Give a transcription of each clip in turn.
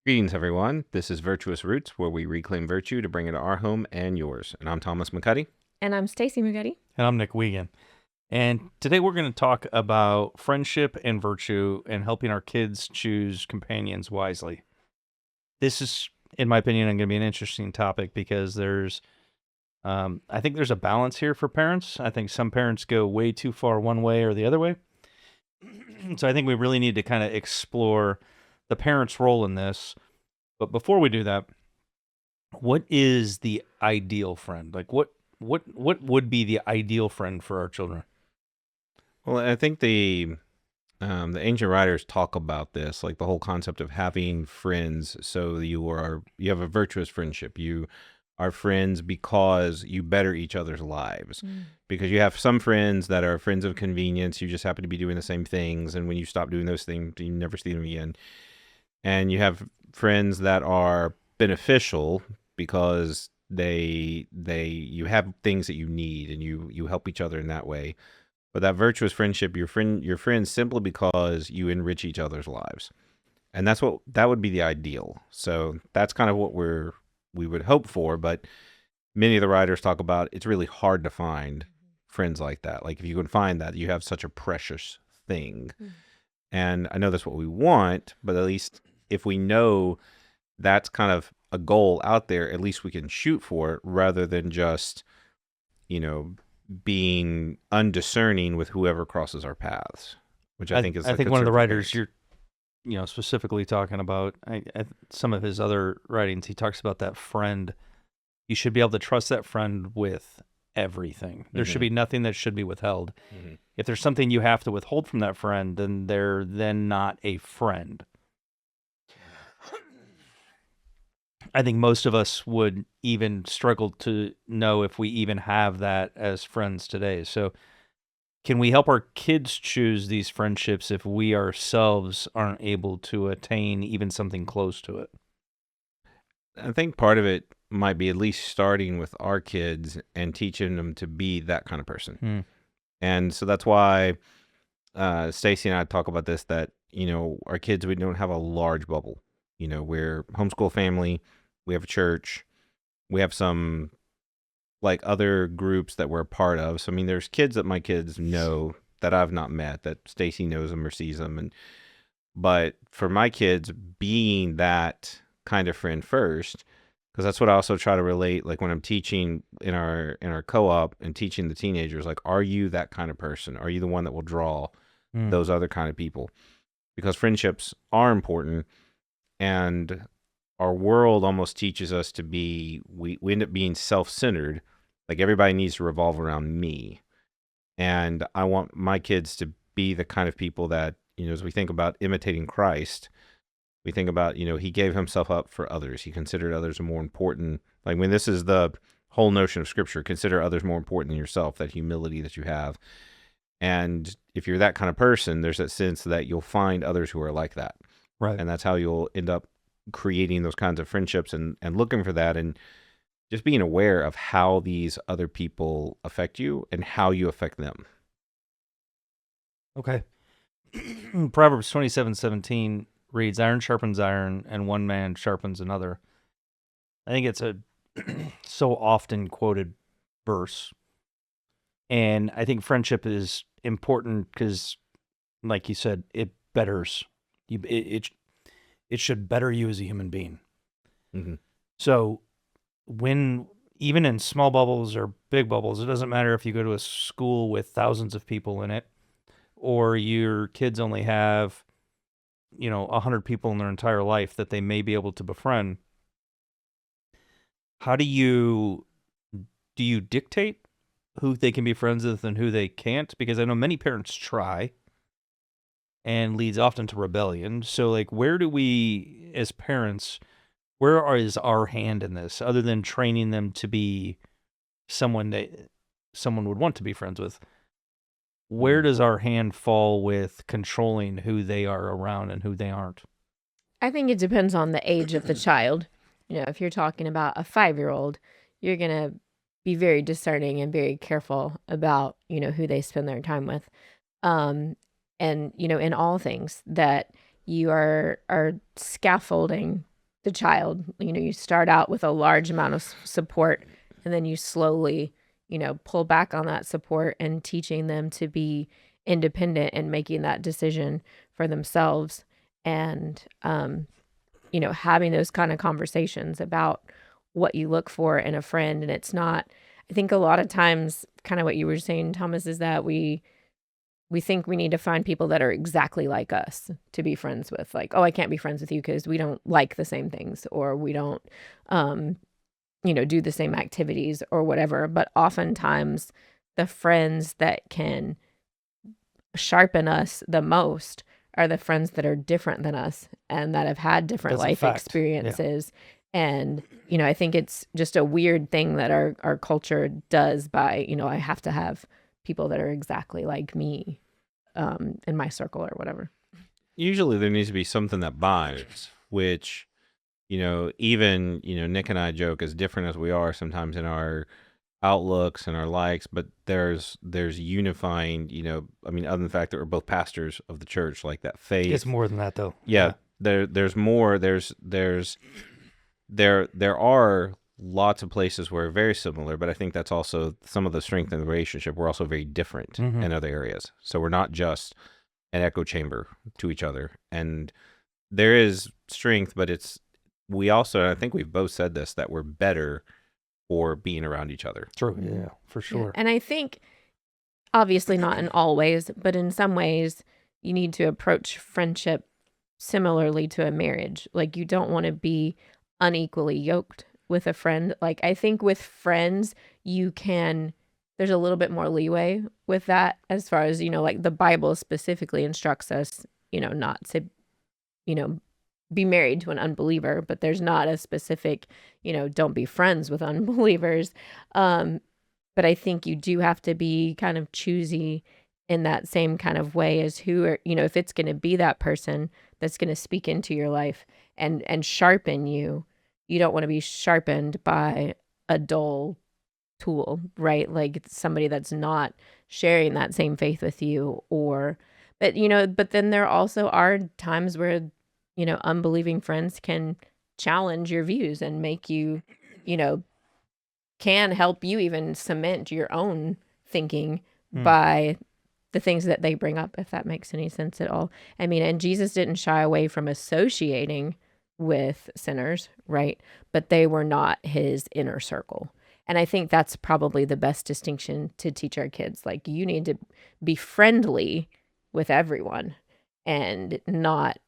Greetings, everyone. This is Virtuous Roots, where we reclaim virtue to bring it to our home and yours. And I'm Thomas McCuddy. And I'm Stacy Mugetti. And I'm Nick Wiegand. And today we're going to talk about friendship and virtue and helping our kids choose companions wisely. This is, in my opinion, going to be an interesting topic because I think there's a balance here for parents. I think some parents go way too far one way or the other way. So I think we really need to kind of explore the parent's role in this. But before we do that, what is the ideal friend? Like what would be the ideal friend for our children? Well, I think the ancient writers talk about this, like the whole concept of having friends. So you have a virtuous friendship. You are friends because you better each other's lives. Because you have some friends that are friends of convenience. You just happen to be doing the same things, and when you stop doing those things, you never see them again. And you have friends that are beneficial because you have things that you need, and you help each other in that way. But that virtuous friendship, your friends simply because you enrich each other's lives. And that would be the ideal. So that's kind of what we would hope for, but many of the writers talk about it's really hard to find friends like that. Like if you can find that, you have such a precious thing. And I know that's what we want, but at least if we know that's kind of a goal out there, at least we can shoot for it rather than just, being undiscerning with whoever crosses our paths, which I think is. I think one of the writers you're, specifically talking about, some of his other writings, he talks about that friend. You should be able to trust that friend with everything. There should be nothing that should be withheld. If there's something you have to withhold from that friend, then they're not a friend. I think most of us would even struggle to know if we even have that as friends today. So can we help our kids choose these friendships if we ourselves aren't able to attain even something close to it? I think part of it might be at least starting with our kids and teaching them to be that kind of person. And so that's why Stacy and I talk about this, that, our kids, we don't have a large bubble. We're homeschool family. We have a church. We have some like other groups that we're a part of. So, there's kids that my kids know that I've not met, that Stacy knows them or sees them. But for my kids, being that kind of friend first, because that's what I also try to relate. Like when I'm teaching in our co-op and teaching the teenagers, like, are you that kind of person? Are you the one that will draw those other kind of people? Because friendships are important, and our world almost teaches us to be, we end up being self-centered. Like everybody needs to revolve around me. And I want my kids to be the kind of people that, as we think about imitating Christ, we think about, he gave himself up for others. He considered others more important. Like when this is the whole notion of scripture, consider others more important than yourself, that humility that you have. And if you're that kind of person, there's that sense that you'll find others who are like that. Right. And that's how you'll end up creating those kinds of friendships and looking for that, and just being aware of how these other people affect you and how you affect them. Okay. Proverbs 27:17 reads, "Iron sharpens iron, and one man sharpens another." I think it's a so often quoted verse. And I think friendship is important because, like you said, it betters you. It should better you as a human being. So even in small bubbles or big bubbles, it doesn't matter if you go to a school with thousands of people in it, or your kids only have, 100 people in their entire life that they may be able to befriend. How do you dictate who they can be friends with and who they can't? Because I know many parents try, and leads often to rebellion. So, like, where do we, as parents, is our hand in this, other than training them to be someone that someone would want to be friends with? Where does our hand fall with controlling who they are around and who they aren't? I think it depends on the age of the child. If you're talking about a 5-year-old, you're going to be very discerning and very careful about, who they spend their time with. And, in all things that you are scaffolding the child. You start out with a large amount of support, and then you slowly, pull back on that support and teaching them to be independent and making that decision for themselves. And, having those kind of conversations about what you look for in a friend. And it's not, I think a lot of times, kind of what you were saying, Thomas, is that we think we need to find people that are exactly like us to be friends with. Like, oh, I can't be friends with you because we don't like the same things, or we don't, do the same activities or whatever. But oftentimes the friends that can sharpen us the most are the friends that are different than us and that have had different That's a life fact. Yeah. experiences. And, I think it's just a weird thing that our culture does by, I have to have people that are exactly like me in my circle or whatever. Usually there needs to be something that binds, which, even, Nick and I joke, as different as we are sometimes in our outlooks and our likes, but there's unifying, other than the fact that we're both pastors of the church, like that faith. It's more than that, though. Yeah. There's more. There are lots of places where we're very similar, but I think that's also some of the strength in the relationship. We're also very different Mhm. in other areas. So we're not just an echo chamber to each other. And there is strength, but we also, and I think we've both said this, that we're better for being around each other. True. Yeah, for sure. And I think, obviously not in all ways, but in some ways, you need to approach friendship similarly to a marriage. Like, you don't want to be unequally yoked with a friend. Like, I think with friends, there's a little bit more leeway with that, as far as, like the Bible specifically instructs us, not to, be married to an unbeliever, but there's not a specific, don't be friends with unbelievers. But I think you do have to be kind of choosy in that same kind of way as if it's going to be that person that's going to speak into your life and sharpen you. You don't want to be sharpened by a dull tool, right? Like, it's somebody that's not sharing that same faith with you, but then there also are times where, unbelieving friends can challenge your views and make you, can help you even cement your own thinking by the things that they bring up, if that makes any sense at all. I mean, and Jesus didn't shy away from associating with sinners, right? But they were not his inner circle. And I think that's probably the best distinction to teach our kids. Like, you need to be friendly with everyone and not,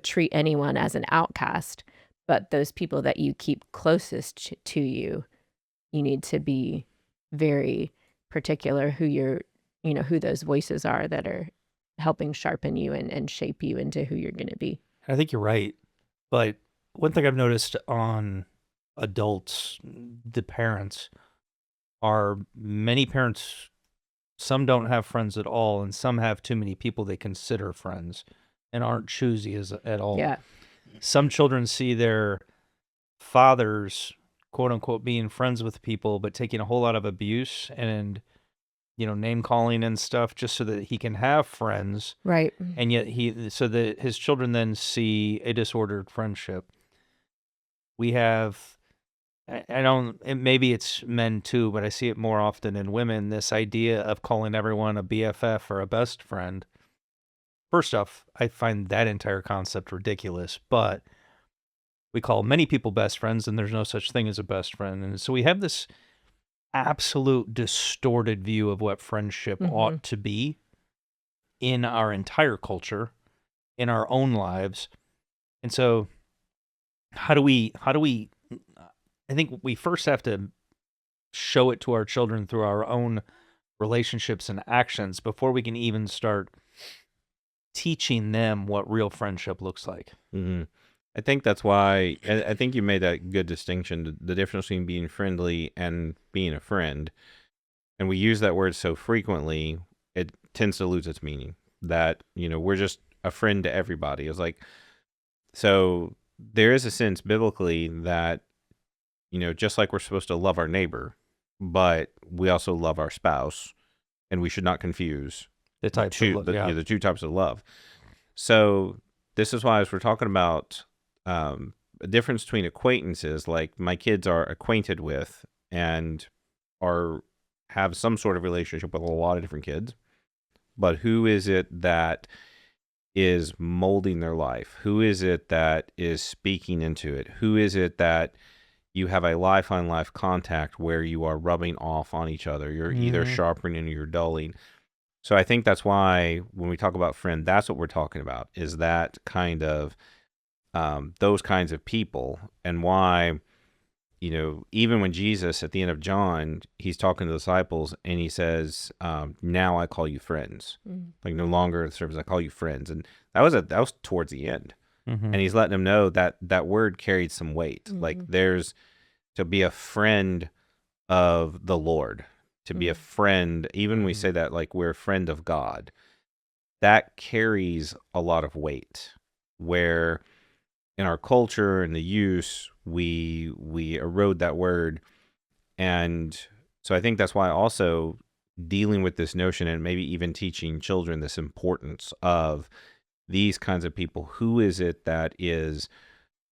treat anyone as an outcast. But those people that you keep closest to you, you need to be very particular who those voices are that are helping sharpen you and shape you into who you're going to be. I think you're right. But one thing I've noticed on adults, the parents, are many parents, some don't have friends at all, and some have too many people they consider friends and aren't choosy at all. Yeah. Some children see their fathers, quote unquote, being friends with people, but taking a whole lot of abuse and, name calling and stuff just so that he can have friends. Right. And yet his children then see a disordered friendship. We have, maybe it's men too, but I see it more often in women, this idea of calling everyone a BFF or a best friend. First off, I find that entire concept ridiculous, but we call many people best friends, and there's no such thing as a best friend. And so we have this absolute distorted view of what friendship ought to be in our entire culture, in our own lives. And so how do we I think we first have to show it to our children through our own relationships and actions before we can even start teaching them what real friendship looks like. Mm-hmm. I think that's why, I think you made that good distinction, the difference between being friendly and being a friend. And we use that word so frequently, it tends to lose its meaning. That, we're just a friend to everybody. It's like, so there is a sense biblically that, just like we're supposed to love our neighbor, but we also love our spouse, and we should not confuse The two types of love. So this is why, as we're talking about a difference between acquaintances, like my kids are acquainted with and have some sort of relationship with a lot of different kids. But who is it that is molding their life? Who is it that is speaking into it? Who is it that you have a life-on-life contact where you are rubbing off on each other? You're either sharpening or you're dulling. So I think that's why when we talk about friend, that's what we're talking about, is that kind of those kinds of people, and why, even when Jesus at the end of John, he's talking to the disciples and he says, now I call you friends. Like no longer servants, I call you friends. And that was towards the end. And he's letting them know that that word carried some weight. Like there's to be a friend of the Lord, to be a friend, even when we say that, like we're a friend of God, that carries a lot of weight, where in our culture and the use, we erode that word. And so I think that's why also dealing with this notion, and maybe even teaching children this importance of these kinds of people. Who is it that is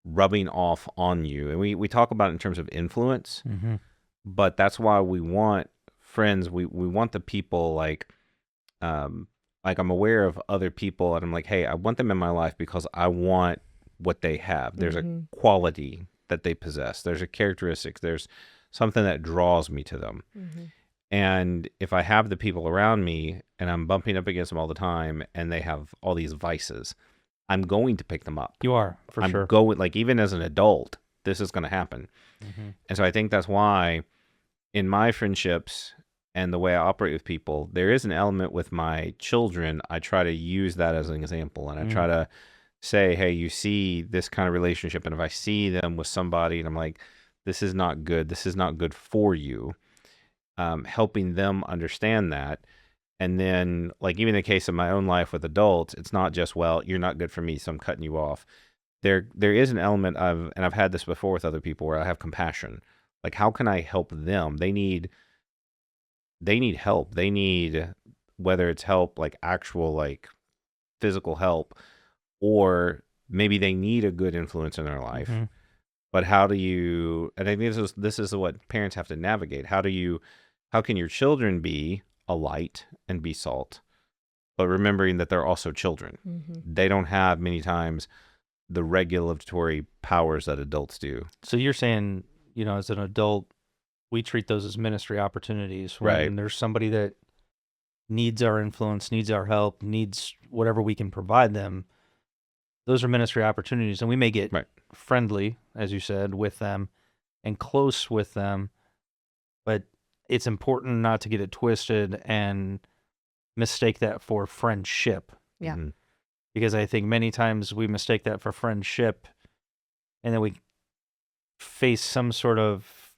rubbing off on you? And we talk about it in terms of influence, but that's why we want friends. We want the people like I'm aware of other people and I'm like, hey, I want them in my life because I want what they have. There's a quality that they possess. There's a characteristic. There's something that draws me to them. And if I have the people around me and I'm bumping up against them all the time and they have all these vices, I'm going to pick them up. You are, for I'm sure. going, like, even as an adult, this is going to happen. And so I think that's why in my friendships and the way I operate with people, there is an element with my children. I try to use that as an example, and I try to say, hey, you see this kind of relationship, and if I see them with somebody and I'm like, this is not good, this is not good for you, helping them understand that. And then, like, even in the case of my own life with adults, it's not just, well, you're not good for me, so I'm cutting you off. There is an element of, and I've had this before with other people, where I have compassion. Like, how can I help them? They need help. They need, whether it's help, like actual, like physical help, or maybe they need a good influence in their life. But how do you, and I think this is what parents have to navigate. How can your children be a light and be salt, but remembering that they're also children. They don't have many times the regulatory powers that adults do. So you're saying, as an adult, we treat those as ministry opportunities. When Right. there's somebody that needs our influence, needs our help, needs whatever we can provide them. Those are ministry opportunities. And we may get friendly, as you said, with them and close with them. But it's important not to get it twisted and mistake that for friendship. Yeah. Because I think many times we mistake that for friendship, and then we face some sort of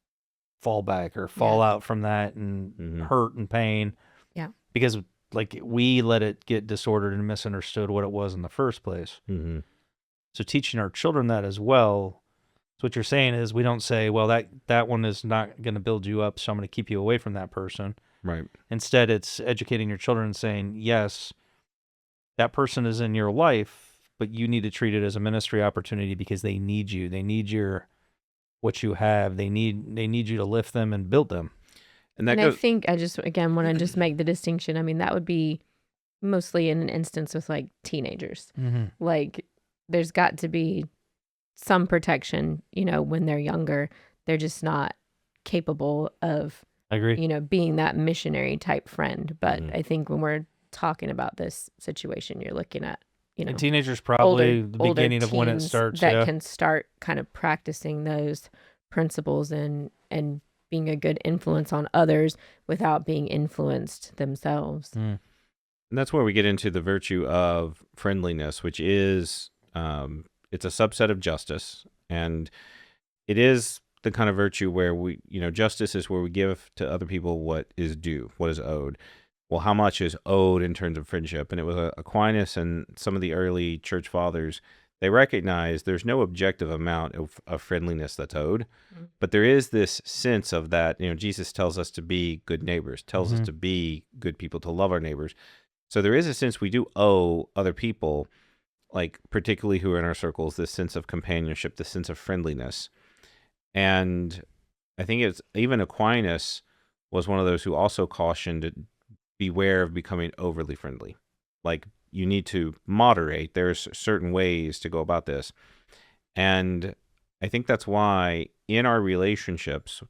fallback or fallout from that, and hurt and pain. Yeah. Because like we let it get disordered and misunderstood what it was in the first place. So teaching our children that as well. So what you're saying is, we don't say, well, that one is not going to build you up, so I'm going to keep you away from that person. Right. Instead, it's educating your children and saying, yes, that person is in your life, but you need to treat it as a ministry opportunity because they need you. They need what you have. They need you to lift them and build them. And I think I just, again, want to just make the distinction. I mean, that would be mostly in an instance with like teenagers. Like there's got to be some protection, when they're younger. They're just not capable of, I agree, being that missionary type friend. But I think when we're talking about this situation, you're looking at, and teenagers probably the beginning of when it starts. That can start kind of practicing those principles and being a good influence on others without being influenced themselves. And that's where we get into the virtue of friendliness, which is it's a subset of justice, and it is the kind of virtue where we, justice is where we give to other people what is due, what is owed. Well, how much is owed in terms of friendship? And it was Aquinas and some of the early church fathers, they recognized there's no objective amount of friendliness that's owed, but there is this sense of that, Jesus tells us to be good neighbors, tells us to be good people, to love our neighbors. So there is a sense we do owe other people, like particularly who are in our circles, this sense of companionship, this sense of friendliness. And I think it's even Aquinas was one of those who also cautioned to beware of becoming overly friendly. Like, you need to moderate. There's certain ways to go about this. And I think that's why in our relationships,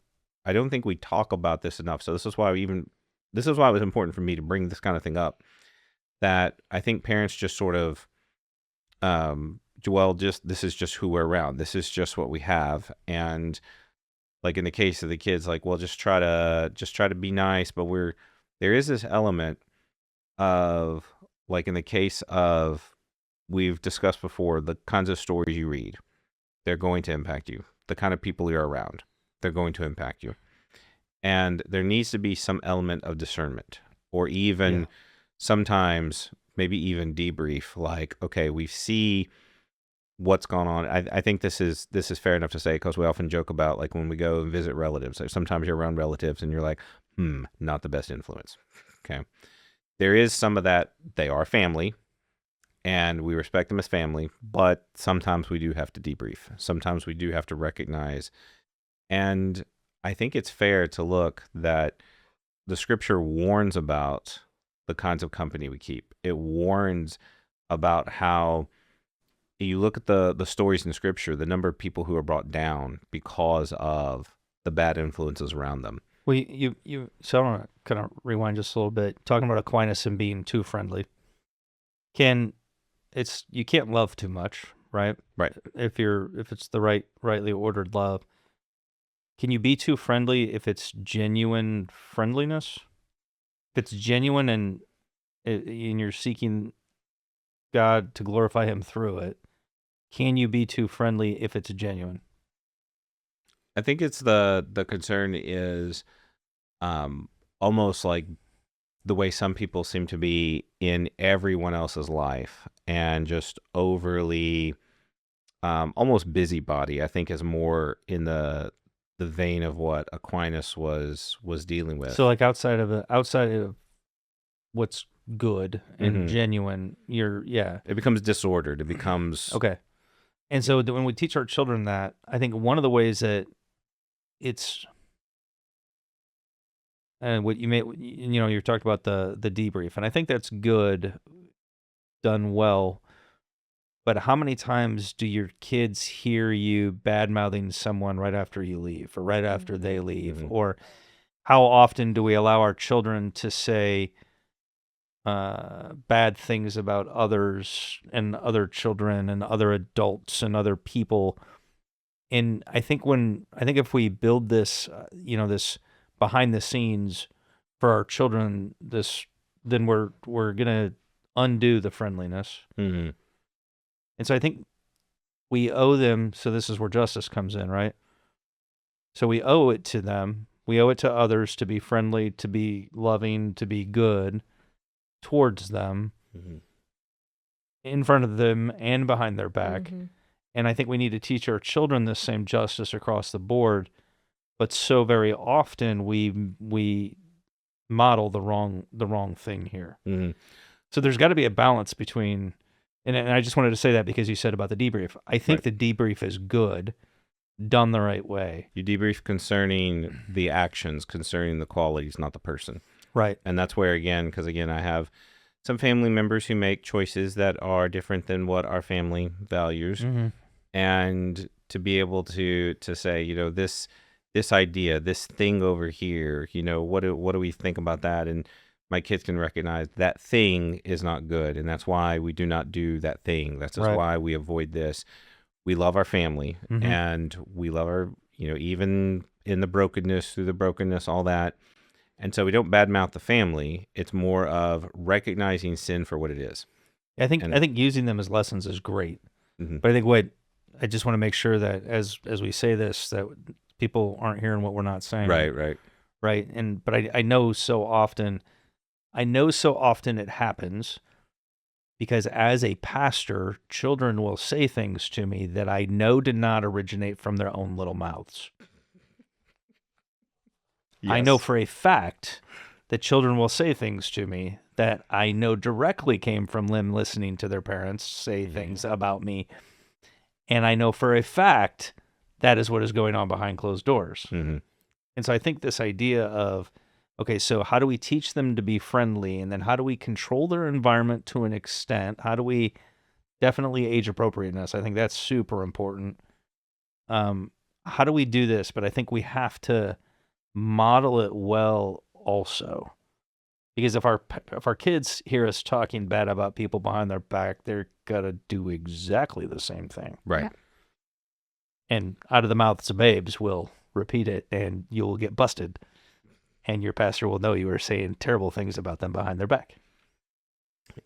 I don't think we talk about this enough. So this is why it was important for me to bring this kind of thing up, that I think parents just sort of, this is just who we're around. This is just what we have. And like in the case of the kids, like, well, just try to be nice. But there is this element of, like in the case of, we've discussed before, the kinds of stories you read, they're going to impact you. The kind of people you're around, they're going to impact you. And there needs to be some element of discernment, or even sometimes maybe even debrief, like, okay, we see what's gone on. I think this is fair enough to say, because we often joke about, like, when we go and visit relatives, like sometimes you're around relatives and you're like, not the best influence. Okay. There is some of that. They are family and we respect them as family, but sometimes we do have to debrief. Sometimes we do have to recognize. And I think it's fair to look that the scripture warns about the kinds of company we keep. It warns about how, you look at the stories in scripture, the number of people who are brought down because of the bad influences around them. Well, so I want to kind of rewind just a little bit, talking about Aquinas and being too friendly. You can't love too much, right? Right. If it's the rightly ordered love. Can you be too friendly if it's genuine friendliness? If it's genuine and you're seeking God to glorify him through it, can you be too friendly if it's genuine? I think it's the concern is almost like the way some people seem to be in everyone else's life, and just overly almost busybody, I think, is more in the vein of what Aquinas was dealing with. So like outside of what's good and genuine, it becomes disordered. It becomes okay. And so when we teach our children that, I think one of the ways that it's, and what you talked about the debrief, and I think that's good, done well. But how many times do your kids hear you bad-mouthing someone right after you leave, or right after they leave? Or how often do we allow our children to say bad things about others and other children and other adults and other people? And I think if we build this, this behind the scenes for our children, then we're gonna undo the friendliness. Mm-hmm. And so I think we owe them. So this is where justice comes in, right? So we owe it to them. We owe it to others to be friendly, to be loving, to be good towards them, in front of them and behind their back. And I think we need to teach our children the same justice across the board. But so very often we model the wrong thing here. So there's got to be a balance between, and I just wanted to say that because you said about the debrief. I think the debrief is good, done the right way. You debrief concerning the actions, concerning the qualities, not the person. Right. And that's where, because I have some family members who make choices that are different than what our family values. And to be able to say, this idea, this thing over here, what do we think about that? And my kids can recognize that thing is not good, and that's why we do not do that thing. That's just why we avoid this. We love our family, and we love our, even in the brokenness, through the brokenness, all that. And so we don't badmouth the family. It's more of recognizing sin for what it is. I think using them as lessons is great. But I think I just want to make sure that as we say this, that people aren't hearing what we're not saying. Right. And but I know so often it happens because as a pastor, children will say things to me that I know did not originate from their own little mouths. Yes. I know for a fact the children will say things to me that I know directly came from them listening to their parents say things about me. And I know for a fact that is what is going on behind closed doors. Mm-hmm. And so I think this idea of, okay, so how do we teach them to be friendly? And then how do we control their environment to an extent? How do we definitely age appropriateness? I think that's super important. How do we do this? But I think we have to model it well also. Because if our kids hear us talking bad about people behind their back, they're going to do exactly the same thing. Right. Yeah. And out of the mouths of babes will repeat it, and you'll get busted. And your pastor will know you were saying terrible things about them behind their back.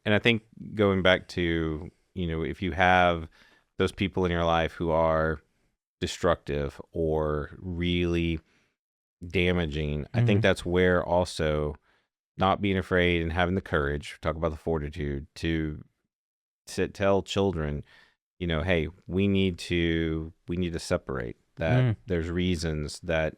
And I think going back to, if you have those people in your life who are destructive or really damaging, I think that's where also not being afraid and having the courage, talk about the fortitude, to tell children, hey, we need to separate that. There's reasons that,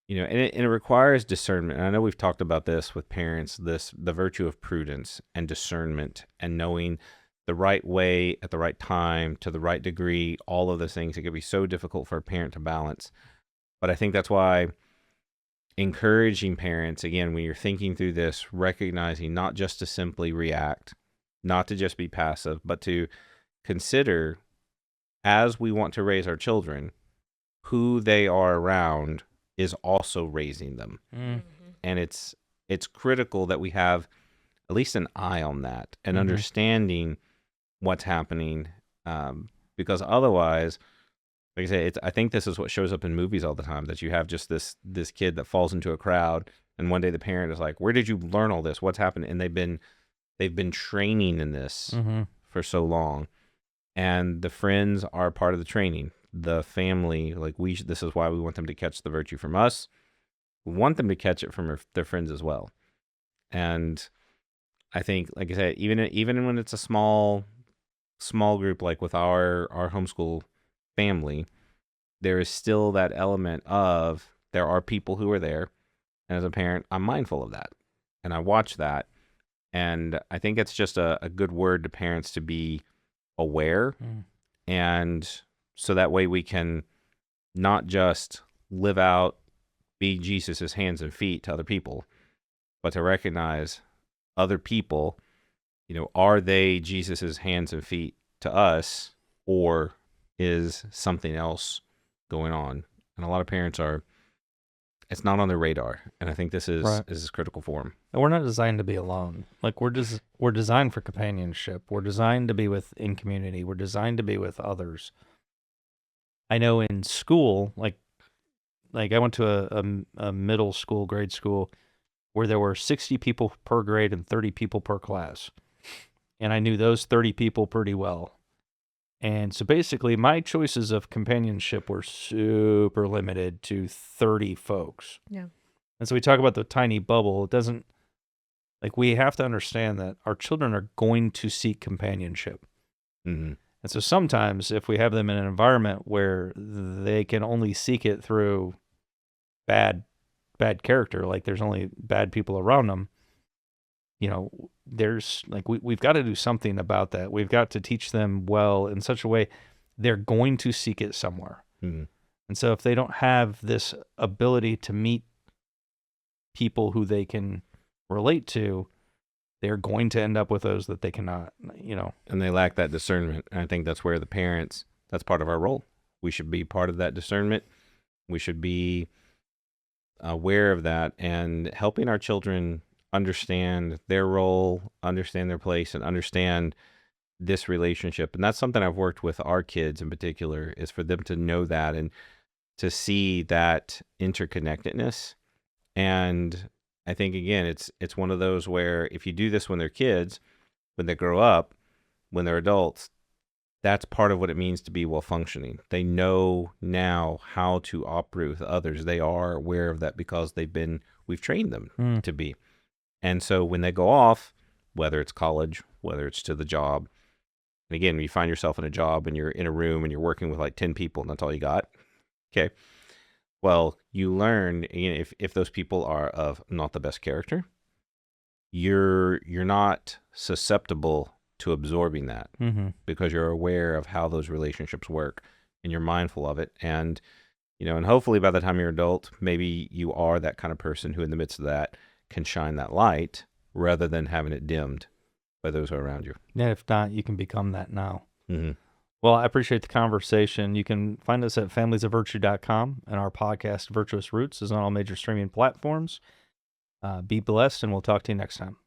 and it requires discernment. And I know we've talked about this with parents, the virtue of prudence and discernment and knowing the right way at the right time to the right degree, all of those things. It can be so difficult for a parent to balance. But I think that's why encouraging parents, again, when you're thinking through this, recognizing not just to simply react, not to just be passive, but to consider, as we want to raise our children, who they are around is also raising them. And it's critical that we have at least an eye on that and understanding what's happening, because otherwise, like I say, I think this is what shows up in movies all the time, that you have just this kid that falls into a crowd, and one day the parent is like, where did you learn all this? What's happened? And they've been training in this for so long, and the friends are part of the training. The family, this is why we want them to catch the virtue from us. We want them to catch it from their friends as well. And I think, like I said, even when it's a small group, like with our homeschool family, there is still that element of there are people who are there. And as a parent, I'm mindful of that. And I watch that. And I think it's just a good word to parents to be aware. And so that way we can not just live out, be Jesus's hands and feet to other people, but to recognize other people, are they Jesus's hands and feet to us, or is something else going on? And a lot of parents it's not on their radar. And I think this is critical for them. And we're not designed to be alone. Like we're designed for companionship. We're designed to be in community. We're designed to be with others. I know in school, like I went to a middle school, grade school, where there were 60 people per grade and 30 people per class. And I knew those 30 people pretty well. And so basically my choices of companionship were super limited to 30 folks. Yeah. And so we talk about the tiny bubble. It doesn't, we have to understand that our children are going to seek companionship. And so sometimes if we have them in an environment where they can only seek it through bad character, like there's only bad people around them, there's we've got to do something about that. We've got to teach them well in such a way they're going to seek it somewhere. And so if they don't have this ability to meet people who they can relate to, they're going to end up with those that they cannot, And they lack that discernment. And I think that's where the parents, that's part of our role. We should be part of that discernment. We should be aware of that and helping our children understand their role, understand their place, and understand this relationship. And that's something I've worked with our kids in particular, is for them to know that and to see that interconnectedness. And I think, again, it's one of those where if you do this when they're kids, when they grow up, when they're adults, that's part of what it means to be well functioning. They know now how to operate with others. They are aware of that because we've trained them to be. And so when they go off, whether it's college, whether it's to the job, and again, when you find yourself in a job and you're in a room and you're working with 10 people and that's all you got, okay, Well, you learn, if those people are of not the best character, you're not susceptible to absorbing that Mm-hmm. because you're aware of how those relationships work and you're mindful of it. And and hopefully by the time you're an adult, maybe you are that kind of person who in the midst of that can shine that light rather than having it dimmed by those who are around you. And if not, you can become that now. Mm-hmm. Well, I appreciate the conversation. You can find us at familiesofvirtue.com, and our podcast, Virtuous Roots, is on all major streaming platforms. Be blessed, and we'll talk to you next time.